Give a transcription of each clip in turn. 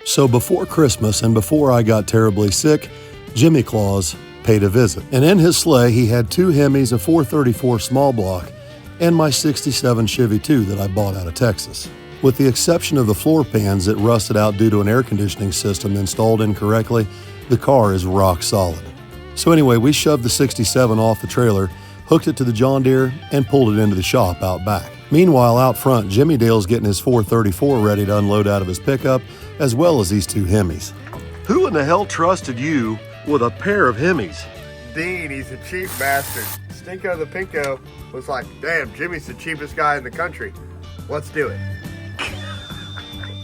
So before Christmas and before I got terribly sick, Jimmy Claus paid a visit. And in his sleigh, he had 2 Hemis, a 434 small block, and my 67 Chevy 2 that I bought out of Texas. With the exception of the floor pans that rusted out due to an air conditioning system installed incorrectly, the car is rock solid. So anyway, we shoved the 67 off the trailer, hooked it to the John Deere, and pulled it into the shop out back. Meanwhile, out front, Jimmy Dale's getting his 434 ready to unload out of his pickup, as well as these 2 Hemis. Who in the hell trusted you with a pair of Hemis? Dean, he's a cheap bastard. Stinko the Pinko was like, damn, Jimmy's the cheapest guy in the country. Let's do it.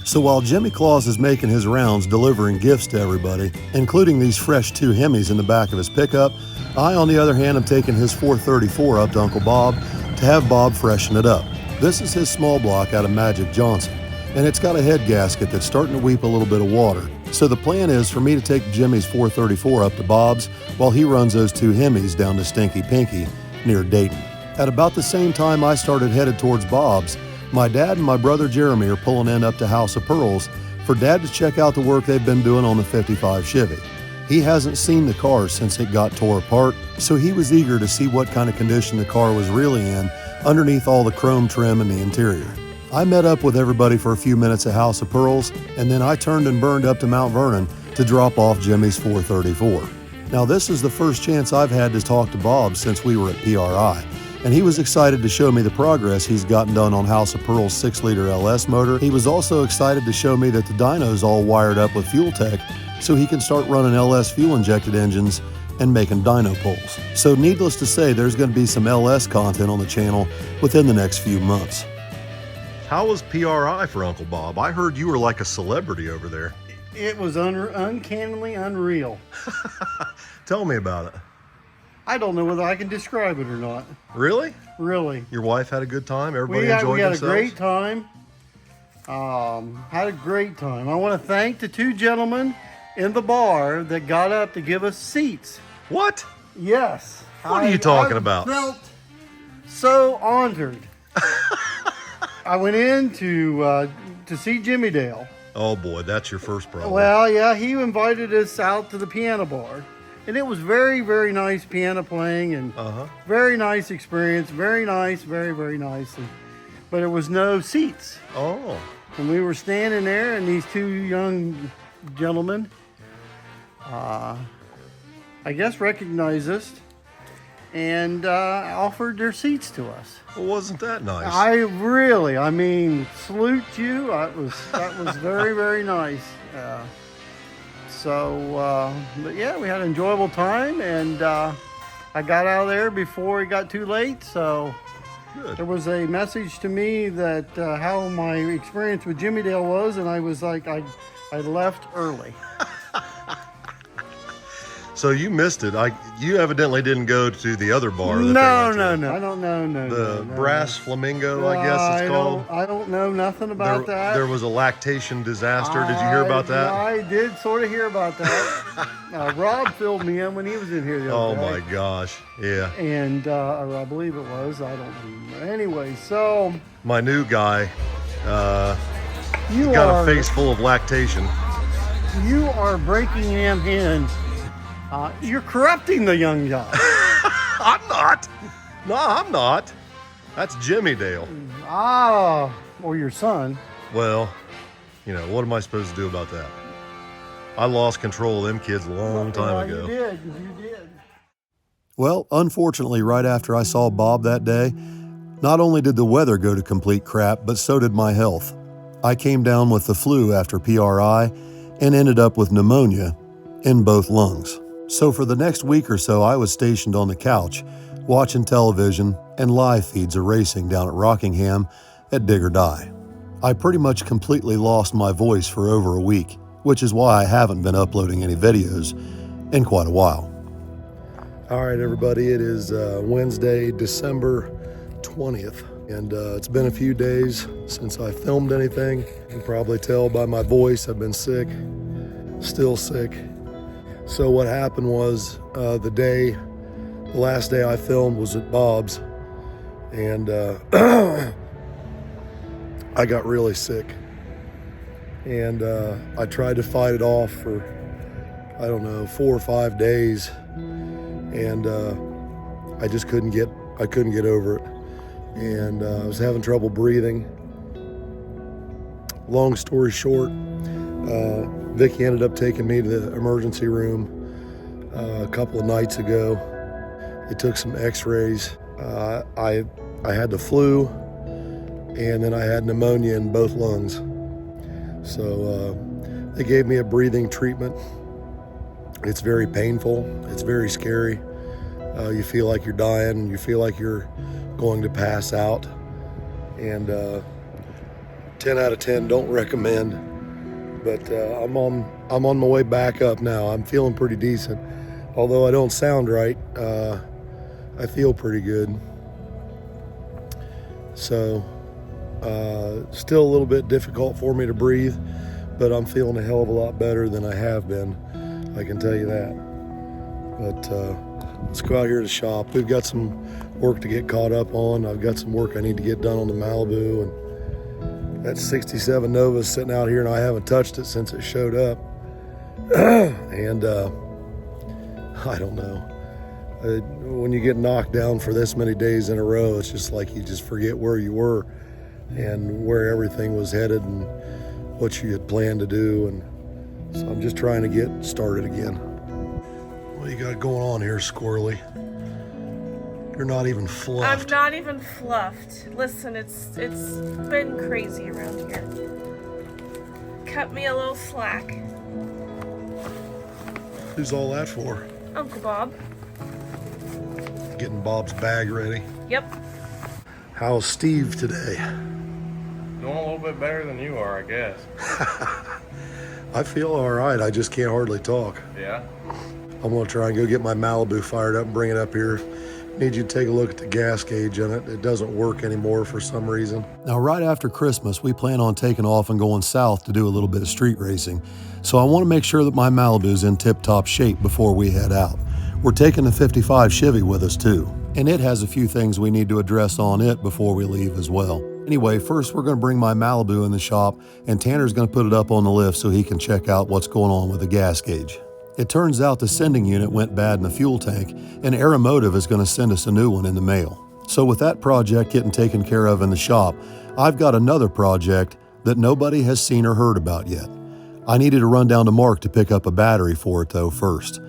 So while Jimmy Claus is making his rounds delivering gifts to everybody, including these fresh 2 Hemis in the back of his pickup, I, on the other hand, am taking his 434 up to Uncle Bob to have Bob freshen it up. This is his small block out of Magic Johnson, and it's got a head gasket that's starting to weep a little bit of water. So the plan is for me to take Jimmy's 434 up to Bob's while he runs those 2 Hemis down to Stinky Pinky near Dayton. At about the same time I started headed towards Bob's, my dad and my brother Jeremy are pulling in up to House of Pearls for Dad to check out the work they've been doing on the 55 Chevy. He hasn't seen the car since it got tore apart, so he was eager to see what kind of condition the car was really in underneath all the chrome trim in the interior. I met up with everybody for a few minutes at House of Pearls, and then I turned and burned up to Mount Vernon to drop off Jimmy's 434. Now this is the first chance I've had to talk to Bob since we were at PRI, and he was excited to show me the progress he's gotten done on House of Pearl's 6-liter LS motor. He was also excited to show me that the dyno's all wired up with Fuel Tech so he can start running LS fuel-injected engines and making dyno pulls. So needless to say, there's going to be some LS content on the channel within the next few months. How was PRI for Uncle Bob? I heard you were like a celebrity over there. It was uncannily unreal. Tell me about it. I don't know whether I can describe it or not. Really? Really. Your wife had a good time? Everybody enjoyed we had themselves? a great time. Had a great time. I want to thank the 2 gentlemen in the bar that got up to give us seats. What? Yes. What are you talking about? I felt so honored. I went in to see Jimmy Dale. Oh boy, that's your first problem. Well, yeah, he invited us out to the piano bar. And it was very, very nice piano playing and very nice experience. Very nice, very, very nice. But there was no seats. Oh. And we were standing there, and these 2 young gentlemen, I guess, recognized us and offered their seats to us. Well, wasn't that nice? I mean, salute you. That was very, very nice. But yeah, we had an enjoyable time, and I got out of there before it got too late. So good. There was a message to me that how my experience with Jimmy Dale was, and I was like, I left early. So you missed it. You evidently didn't go to the other bar. No. I don't know. The Brass Flamingo, I guess it's called. I don't know nothing about that. There was a lactation disaster. Did you hear about that? I did sort of hear about that. Rob filled me in when he was in here the other day. Oh my gosh, yeah. And I believe it was. I don't remember. Anyway, so my new guy got a face full of lactation. You are breaking him in. You're corrupting the young guy. I'm not. No, I'm not. That's Jimmy Dale. Or your son. Well, what am I supposed to do about that? I lost control of them kids a long time ago. You did. Well, unfortunately, right after I saw Bob that day, not only did the weather go to complete crap, but so did my health. I came down with the flu after PRI and ended up with pneumonia in both lungs. So for the next week or so, I was stationed on the couch, watching television and live feeds of racing down at Rockingham at Dig or Die. I pretty much completely lost my voice for over a week, which is why I haven't been uploading any videos in quite a while. All right, everybody, it is Wednesday, December 20th, and it's been a few days since I filmed anything. You can probably tell by my voice I've been sick, still sick. So what happened was the last day I filmed was at Bob's, and I got really sick. And I tried to fight it off for, I don't know, 4 or 5 days. And I just couldn't get over it. And I was having trouble breathing. Long story short, Vicki ended up taking me to the emergency room a couple of nights ago. They took some x-rays. I had the flu, and then I had pneumonia in both lungs. So they gave me a breathing treatment. It's very painful. It's very scary. You feel like you're dying. You feel like you're going to pass out. And 10 out of 10, don't recommend. But I'm on my way back up now. I'm feeling pretty decent. Although I don't sound right, I feel pretty good. So still a little bit difficult for me to breathe, but I'm feeling a hell of a lot better than I have been. I can tell you that. But let's go out here to the shop. We've got some work to get caught up on. I've got some work I need to get done on the Malibu, and that 67 Nova's sitting out here and I haven't touched it since it showed up. And I don't know. When you get knocked down for this many days in a row, it's just like you just forget where you were and where everything was headed and what you had planned to do. And so I'm just trying to get started again. What you got going on here, Squirrely? You're not even fluffed. I'm not even fluffed. Listen, it's been crazy around here. Cut me a little slack. Who's all that for? Uncle Bob. Getting Bob's bag ready. Yep. How's Steve today? Doing a little bit better than you are, I guess. I feel all right. I just can't hardly talk. Yeah? I'm gonna try and go get my Malibu fired up and bring it up here. Need you to take a look at the gas gauge on it. It doesn't work anymore for some reason. Now, right after Christmas, we plan on taking off and going south to do a little bit of street racing. So I want to make sure that my Malibu's in tip-top shape before we head out. We're taking the 55 Chevy with us too, and it has a few things we need to address on it before we leave as well. Anyway, first we're going to bring my Malibu in the shop, and Tanner's going to put it up on the lift so he can check out what's going on with the gas gauge. It turns out the sending unit went bad in the fuel tank, and Aeromotive is going to send us a new one in the mail. So with that project getting taken care of in the shop, I've got another project that nobody has seen or heard about yet. I needed to run down to Mark to pick up a battery for it though first.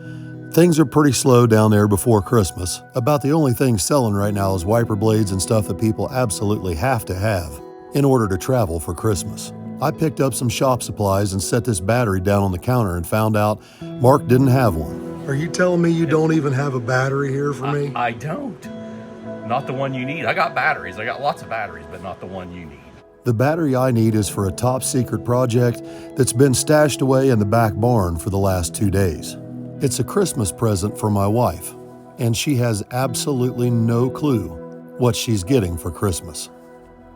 Things are pretty slow down there before Christmas. About the only thing selling right now is wiper blades and stuff that people absolutely have to have in order to travel for Christmas. I picked up some shop supplies and set this battery down on the counter and found out Mark didn't have one. Are you telling me you don't even have a battery here for me? I don't. Not the one you need. I got batteries. I got lots of batteries, but not the one you need. The battery I need is for a top secret project that's been stashed away in the back barn for the last 2 days. It's a Christmas present for my wife, and she has absolutely no clue what she's getting for Christmas.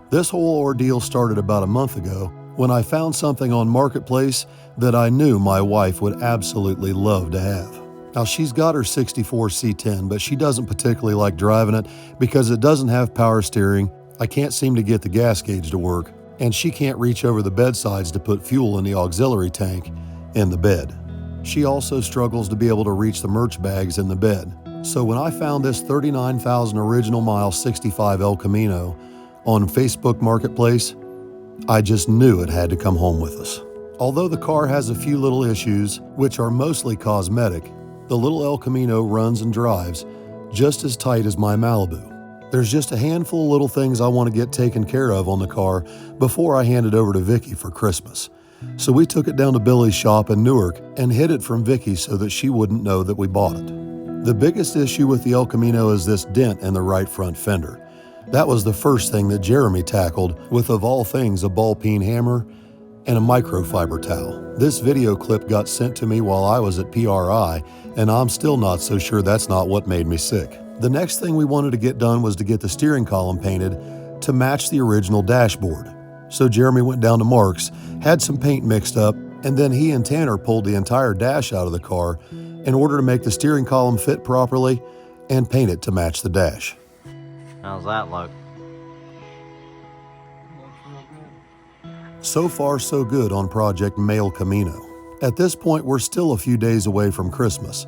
This whole ordeal started about a month ago when I found something on Marketplace that I knew my wife would absolutely love to have. Now, she's got her 64 C10, but she doesn't particularly like driving it because it doesn't have power steering. I can't seem to get the gas gauge to work, and she can't reach over the bedsides to put fuel in the auxiliary tank in the bed. She also struggles to be able to reach the merch bags in the bed. So when I found this 39,000 original mile 65 El Camino on Facebook Marketplace, I just knew it had to come home with us. Although the car has a few little issues, which are mostly cosmetic, the little El Camino runs and drives just as tight as my Malibu. There's just a handful of little things I want to get taken care of on the car before I hand it over to Vicki for Christmas. So we took it down to Billy's shop in Newark and hid it from Vicki so that she wouldn't know that we bought it. The biggest issue with the El Camino is this dent in the right front fender. That was the first thing that Jeremy tackled with, of all things, a ball-peen hammer and a microfiber towel. This video clip got sent to me while I was at PRI, and I'm still not so sure that's not what made me sick. The next thing we wanted to get done was to get the steering column painted to match the original dashboard. So Jeremy went down to Mark's, had some paint mixed up, and then he and Tanner pulled the entire dash out of the car in order to make the steering column fit properly and paint it to match the dash. How's that look? So far, so good on Project Mail Camino. At this point, we're still a few days away from Christmas,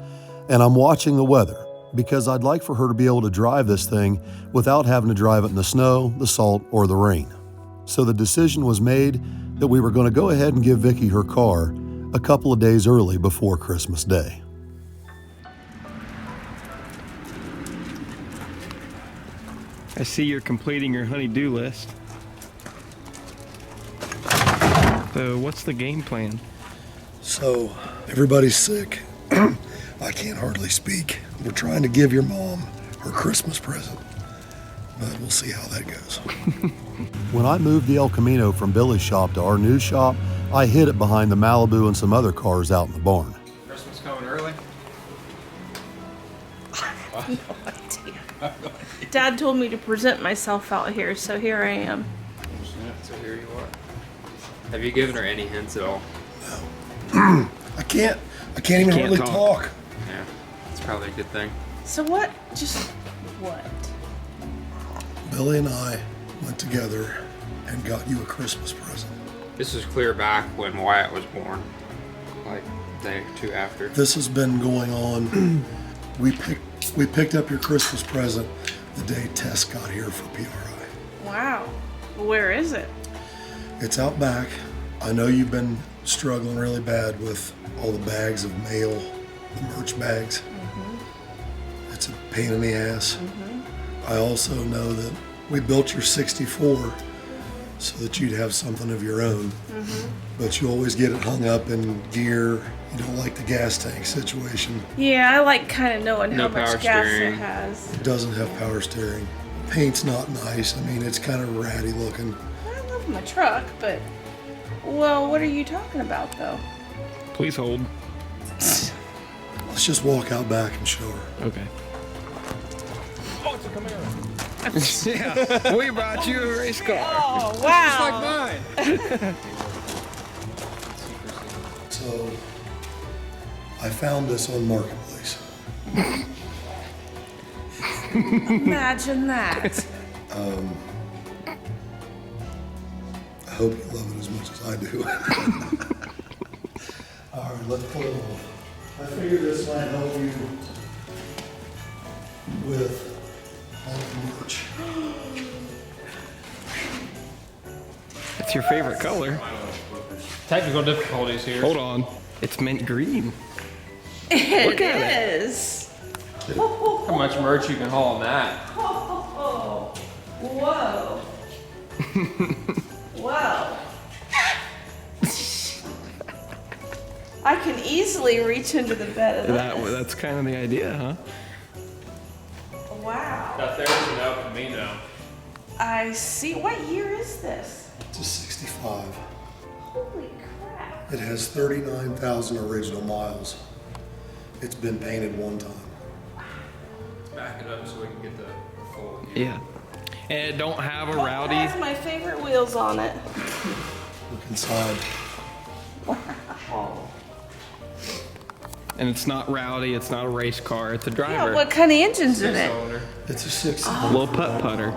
and I'm watching the weather because I'd like for her to be able to drive this thing without having to drive it in the snow, the salt, or the rain. So the decision was made that we were going to go ahead and give Vicki her car a couple of days early before Christmas Day. I see you're completing your honey-do list. So what's the game plan? So, everybody's sick. I can't hardly speak. We're trying to give your mom her Christmas present, but we'll see how that goes. When I moved the El Camino from Billy's shop to our new shop, I hid it behind the Malibu and some other cars out in the barn. Christmas coming early? No idea. Dad told me to present myself out here, so here I am. So here you are. Have you given her any hints at all? I can't even really talk. Yeah, it's probably a good thing. So what? Just what? Billy and I went together and got you a Christmas present. This was clear back when Wyatt was born, like a day or two after. This has been going on. We picked up your Christmas present the day Tess got here for PRI. Wow. Where is it? It's out back. I know you've been struggling really bad with all the bags of mail, the merch bags. Mm-hmm. It's a pain in the ass. Mm-hmm. I also know that we built your 64 so that you'd have something of your own. Mm-hmm. But you always get it hung up in gear. You don't like the gas tank situation. Yeah, I like kind of knowing No how much power gas steering. it has. It doesn't have power steering. Paint's not nice. I mean, it's kind of ratty looking. I love my truck, but well, what are you talking about though? Please hold. Let's just walk out back and show her. Okay. Oh, it's a Camaro. Yeah, we brought you a race car. Oh wow! Mine. So, I found this on Marketplace. Imagine that. I hope you love it as much as I do. All right, let's pull it off. I figured this might help you with all the merch. It's your favorite color. Technical difficulties here. Hold on. It's mint green. It is. How much merch you can haul on that? Oh, whoa. Whoa. I can easily reach into the bed of this. That's kind of the idea, huh? Wow. That there's an El Camino. I see. What year is this? It's a 65. Holy crap. It has 39,000 original miles. It's been painted one time. Back it up so we can get the full view. Yeah. And it don't have a It rowdy. has my favorite wheels on it. Look inside. And it's not rowdy. It's not a race car. It's a Yeah, driver. what kind of engine's in it? Cylinder. It's a 6. A little putt putter.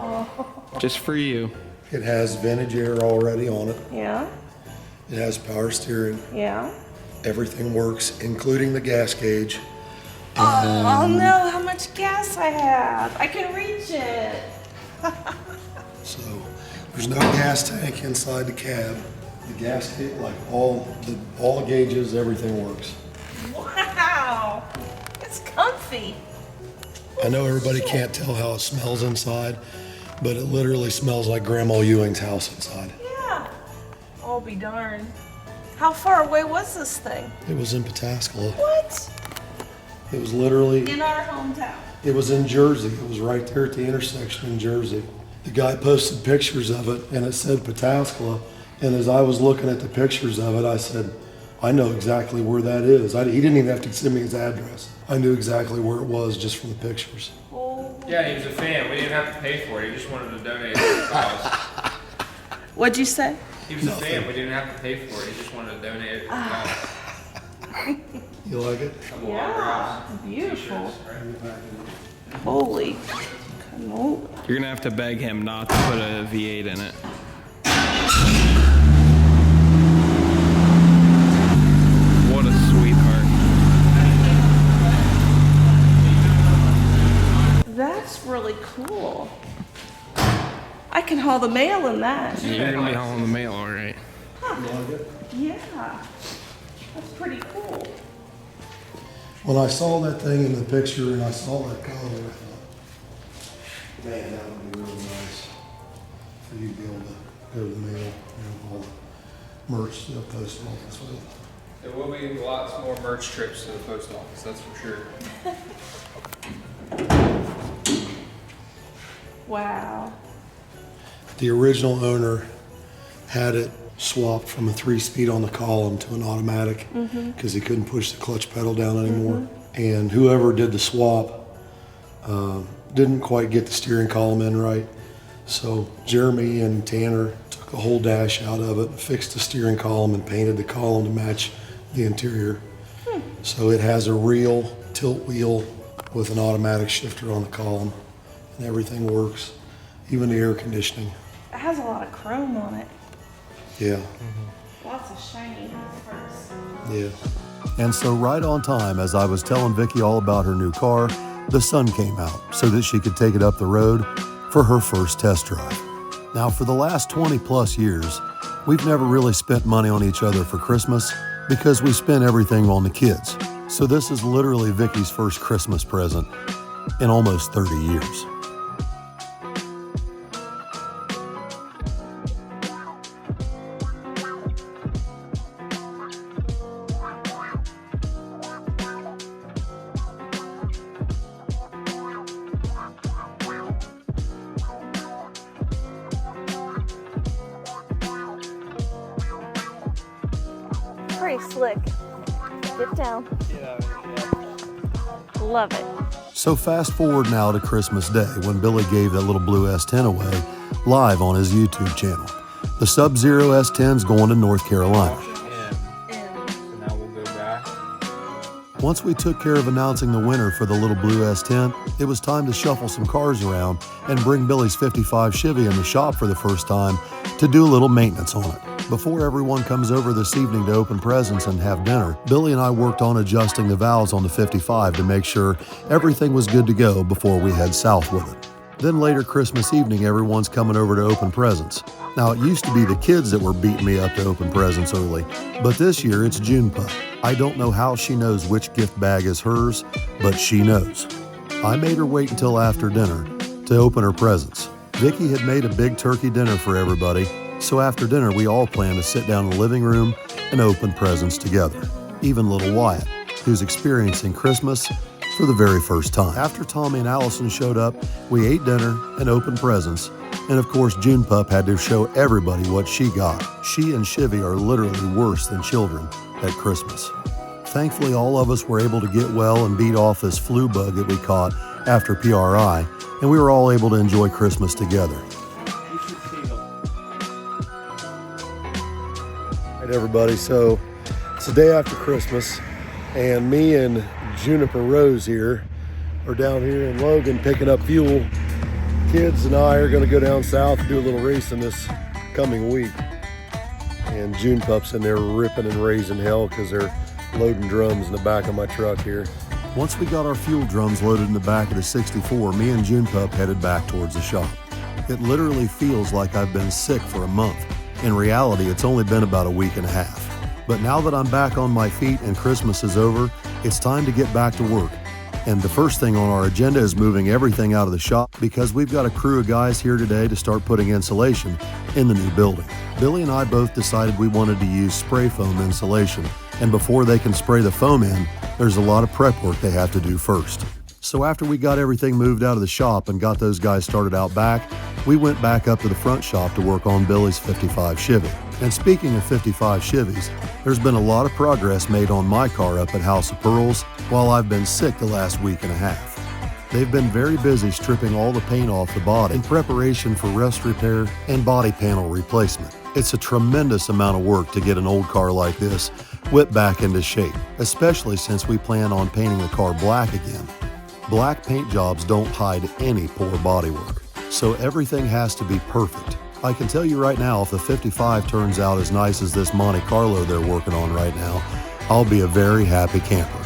Just for you. It has vintage air already on it. Yeah, It has power steering. yeah. Everything works, including the gas gauge. Oh no, how much gas I have. I can reach it. So there's no gas tank inside the cab. The gas gauge, like all the gauges, everything works. Wow. It's comfy. I know everybody can't tell how it smells inside, but it literally smells like Grandma Ewing's house inside. Yeah. I'll be darned. How far away was this thing? It was in Pataskala. What? It was literally, In our hometown. it was in Jersey. It was right there at the intersection in Jersey. The guy posted pictures of it and it said Pataskala. And as I was looking at the pictures of it, I said, I know exactly where that is. He didn't even have to send me his address. I knew exactly where it was just from the pictures. Oh. Yeah, he was a fan. We didn't have to pay for it. He just wanted to donate it to the cause. What'd you say? He was a fan. We didn't have to pay for it. He just wanted to donate it to the cause. You like it? Couple autographs, Beautiful. t-shirts. Holy. Cano- You're gonna have to beg him not to put a V8 in it. haul the mail in that. You're gonna be hauling the mail, all right. Yeah. That's pretty cool. When I saw that thing in the picture and I saw that color, I thought, man, that would be really nice for you to be able to go to the mail, all the merch to the post office with. There will be lots more merch trips to the post office, that's for sure. Wow. The original owner had it swapped from a 3-speed on the column to an automatic because he couldn't push the clutch pedal down anymore. And whoever did the swap didn't quite get the steering column in right. So Jeremy and Tanner took the whole dash out of it, fixed the steering column and painted the column to match the interior. So it has a real tilt wheel with an automatic shifter on the column, and everything works, even the air conditioning. It has a lot of chrome on it. Yeah. Lots of shiny parts. Yeah. And so right on time, as I was telling Vicki all about her new car, the sun came out so that she could take it up the road for her first test drive. Now, for the last 20 plus years, we've never really spent money on each other for Christmas because we spent everything on the kids. So this is literally Vicki's first Christmas present in almost 30 years. Pretty slick. Get down. Love it. So fast forward now to Christmas Day when Billy gave that little blue S10 away live on his YouTube channel. The Sub-Zero S10's going to North Carolina. So now we'll go back. Once we took care of announcing the winner for the little blue S10, it was time to shuffle some cars around and bring Billy's 55 Chevy in the shop for the first time to do a little maintenance on it. Before everyone comes over this evening to open presents and have dinner, Billy and I worked on adjusting the valves on the 55 to make sure everything was good to go before we head south with it. Then later Christmas evening, everyone's coming over to open presents. Now, it used to be the kids that were beating me up to open presents early, but this year it's June Pup. I don't know how she knows which gift bag is hers, but she knows. I made her wait until after dinner to open her presents. Vicki had made a big turkey dinner for everybody, so after dinner we all planned to sit down in the living room and open presents together. Even little Wyatt, who's experiencing Christmas for the very first time. After Tommy and Allison showed up, we ate dinner and opened presents. And of course, June Pup had to show everybody what she got. She and Chivy are literally worse than children at Christmas. Thankfully, all of us were able to get well and beat off this flu bug that we caught after PRI, and we were all able to enjoy Christmas together. All right, everybody, so it's the day after Christmas, and me and Juniper Rose here are down here in Logan picking up fuel. Kids and I are going to go down south and do a little racing this coming week. And June Pup's in there ripping and raising hell because they're loading drums in the back of my truck here. Once we got our fuel drums loaded in the back of the 64, me and June Pup headed back towards the shop. It literally feels like I've been sick for a month. In reality, it's only been about a week and a half. But now that I'm back on my feet and Christmas is over, it's time to get back to work. And the first thing on our agenda is moving everything out of the shop because we've got a crew of guys here today to start putting insulation in the new building. Billy and I both decided we wanted to use spray foam insulation, and before they can spray the foam in, there's a lot of prep work they have to do first. So after we got everything moved out of the shop and got those guys started out back, we went back up to the front shop to work on Billy's 55 Chevy. And speaking of 55 Chevys, there's been a lot of progress made on my car up at House of Pearls while I've been sick the last week and a half. They've been very busy stripping all the paint off the body in preparation for rust repair and body panel replacement. It's a tremendous amount of work to get an old car like this whipped back into shape, especially since we plan on painting the car black again. Black paint jobs don't hide any poor bodywork, so everything has to be perfect. I can tell you right now, if the 55 turns out as nice as this Monte Carlo they're working on right now, I'll be a very happy camper.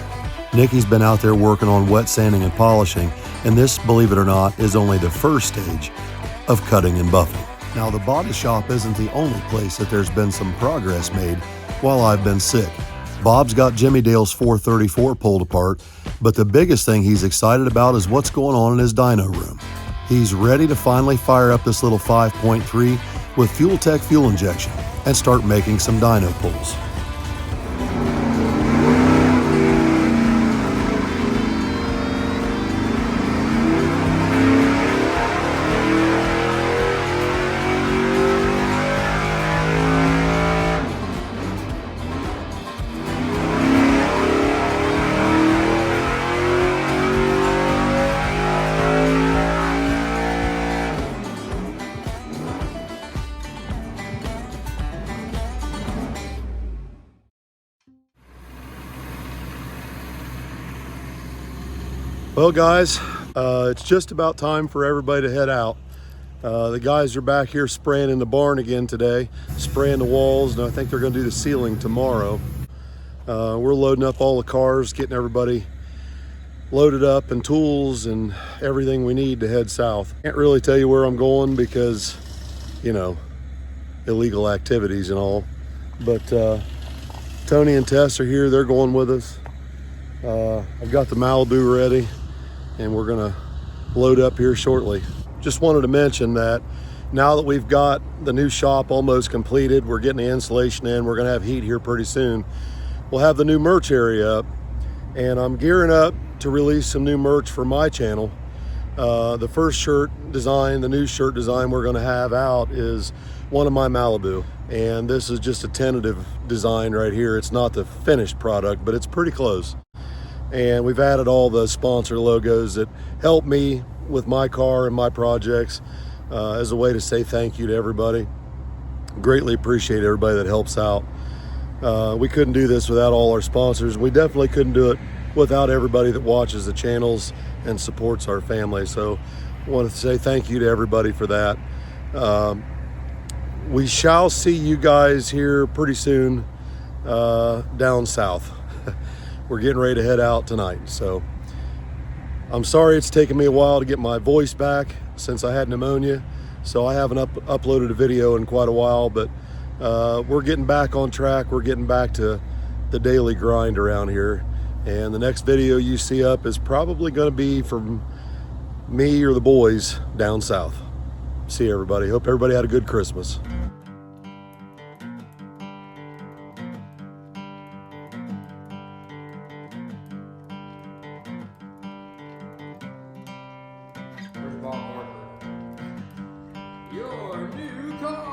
Nikki's been out there working on wet sanding and polishing, and this, believe it or not, is only the first stage of cutting and buffing. Now, the body shop isn't the only place that there's been some progress made while I've been sick. Bob's got Jimmy Dale's 434 pulled apart, but the biggest thing he's excited about is what's going on in his dyno room. He's ready to finally fire up this little 5.3 with Fuel Tech fuel injection and start making some dyno pulls. Well, guys, it's just about time for everybody to head out. The guys are back here spraying in the barn again today, spraying the walls, and I think they're going to do the ceiling tomorrow. We're loading up all the cars, getting everybody loaded up and tools and everything we need to head south. Can't really tell you where I'm going because, you know, illegal activities and all. But Tony and Tess are here. They're going with us. I've got the Malibu ready, and we're gonna load up here shortly. Just wanted to mention that now that we've got the new shop almost completed, we're getting the insulation in, we're gonna have heat here pretty soon. We'll have the new merch area up, and I'm gearing up to release some new merch for my channel. The first shirt design, the new shirt design we're gonna have out is one of my Malibu. And this is just a tentative design right here. It's not the finished product, but it's pretty close. And we've added all the sponsor logos that help me with my car and my projects as a way to say thank you to everybody. Greatly appreciate everybody that helps out. We couldn't do this without all our sponsors. We definitely couldn't do it without everybody that watches the channels and supports our family. So I want to say thank you to everybody for that. We shall see you guys here pretty soon down south. We're getting ready to head out tonight. So I'm sorry it's taken me a while to get my voice back since I had pneumonia. So I haven't uploaded a video in quite a while, but we're getting back on track. We're getting back to the daily grind around here. And the next video you see up is probably going to be from me or the boys down south. See you, everybody. Hope everybody had a good Christmas. Where's Bob Barker? Your new car.